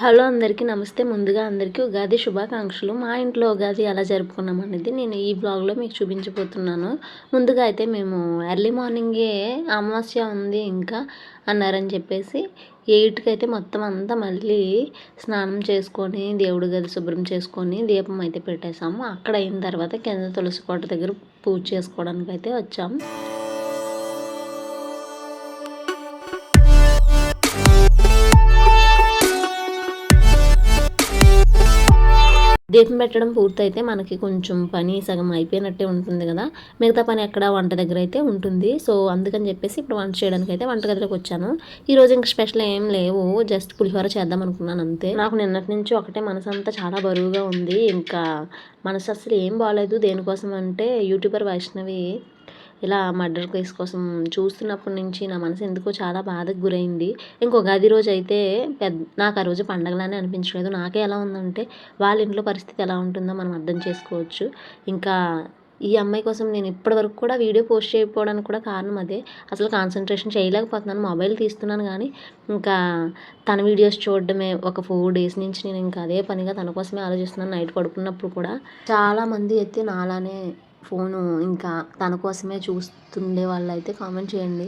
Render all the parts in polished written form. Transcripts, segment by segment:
Hello అందరికీ నమస్తే. ముందుగా అందరికీ ఉగాది శుభాకాంక్షలు. మా ఇంట్లో ఉగాది ఎలా జరుపుకున్నాం అనేది నేను ఈ బ్లాగ్లో మీకు చూపించబోతున్నాను. ముందుగా అయితే మేము ఎర్లీ మార్నింగే అమావాస్య ఉంది ఇంకా అన్నారని చెప్పేసి 8కి అయితే మొత్తం అంతా మళ్ళీ స్నానం చేసుకొని దేవుడి గది శుభ్రం చేసుకొని దీపం అయితే పెట్టేసాము. అక్కడ అయిన తర్వాత కింద తులసి కోట దగ్గర పూజ చేసుకోవడానికి అయితే వచ్చాము. దీపం పెట్టడం పూర్తయితే మనకి కొంచెం పని సగం అయిపోయినట్టే ఉంటుంది కదా. మిగతా పని ఎక్కడ వంట దగ్గర అయితే ఉంటుంది. సో అందుకని చెప్పేసి ఇప్పుడు వంట చేయడానికి అయితే వంటగదిలోకి వచ్చాను. ఈరోజు ఇంక స్పెషల్ ఏం లేవు, జస్ట్ పులిహోర చేద్దాం అనుకున్నాను అంతే. నాకు నిన్నటి నుంచి ఒకటే మనసు అంతా చాలా బరువుగా ఉంది. ఇంకా మనసు అసలు ఏం బాగాలేదు. దేనికోసం అంటే యూట్యూబర్ వైష్ణవి ఇలా మర్డర్ కేసు కోసం చూస్తున్నప్పటి నుంచి నా మనసు ఎందుకో చాలా బాధకు గురైంది. ఉగాది రోజు అయితే నాకు ఆ రోజు పండగలానే అనిపించలేదు. నాకే ఎలా ఉందంటే వాళ్ళ ఇంట్లో పరిస్థితి ఎలా ఉంటుందో మనం అర్థం చేసుకోవచ్చు. ఇంకా ఈ అమ్మాయి కోసం నేను ఇప్పటివరకు కూడా వీడియో పోస్ట్ చేయకపోవడానికి కూడా కారణం అదే. అసలు కాన్సన్ట్రేషన్ చేయలేకపోతున్నాను. మొబైల్ తీస్తున్నాను కానీ ఇంకా తన వీడియోస్ చూడడమే ఒక 4 డేస్ నుంచి నేను ఇంకా అదే పనిగా తన కోసమే ఆలోచిస్తున్నాను. నైట్ పడుకున్నప్పుడు కూడా చాలామంది అయితే నాలానే ఫోను ఇంకా తన కోసమే చూస్తుండే వాళ్ళు అయితే కామెంట్ చేయండి.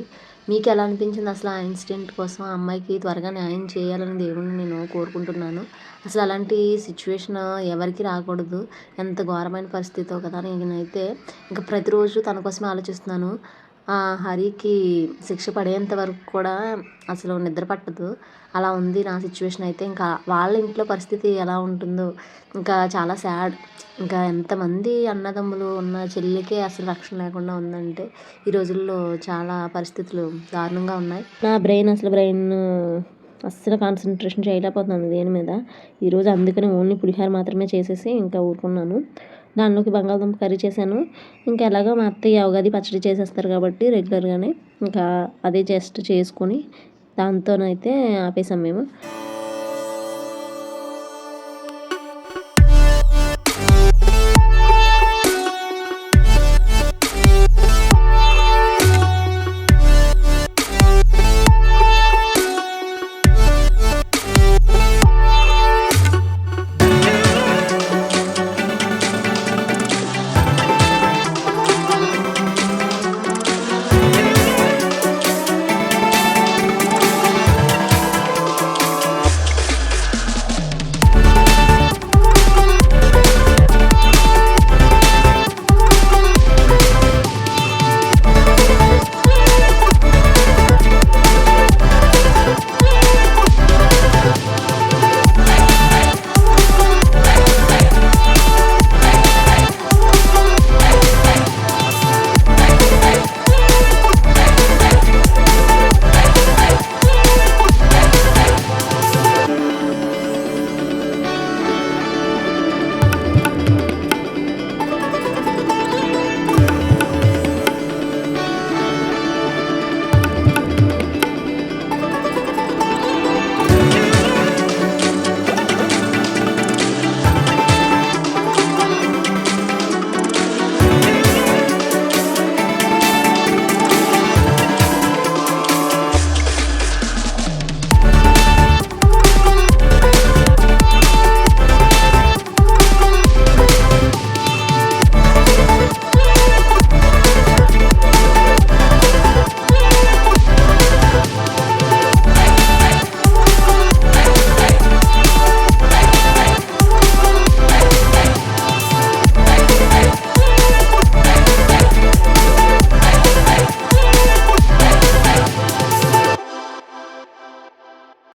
మీకు ఎలా అనిపించింది అసలు ఆ ఇన్సిడెంట్ కోసం? ఆ అమ్మాయికి త్వరగా న్యాయం చేయాలని దేవుడిని నేను కోరుకుంటున్నాను. అసలు అలాంటి సిచ్యువేషన్ ఎవరికి రాకూడదు. ఎంత ఘోరమైన పరిస్థితో కదా. నేనైతే ఇంకా ప్రతిరోజు తన కోసమే ఆలోచిస్తున్నాను. హరికి శిక్ష పడేంత వరకు కూడా అసలు నిద్ర పట్టదు. అలా ఉంది నా సిచ్యువేషన్ అయితే. ఇంకా వాళ్ళ ఇంట్లో పరిస్థితి ఎలా ఉంటుందో ఇంకా చాలా సాడ్. ఇంకా ఎంతమంది అన్నదమ్ములు ఉన్న చెల్లికే అసలు రక్షణ లేకుండా ఉందంటే ఈ రోజుల్లో చాలా పరిస్థితులు దారుణంగా ఉన్నాయి. నా బ్రెయిన్ అస్సలు కాన్సన్ట్రేషన్ చేయలేకపోతున్నాను దేని మీద. ఈరోజు అందుకని ఓన్లీ పులిహోర మాత్రమే చేసేసి ఇంకా ఊరుకున్నాను. దానిలోకి బంగాళదుంప కర్రీ చేశాను. ఇంకా ఎలాగో మా అత్తయ్య ఉగాది పచ్చడి చేసేస్తారు కాబట్టి రెగ్యులర్గానే ఇంకా అదే జస్ట్ చేసుకొని దాంతోనైతే ఆపేసాం మేము.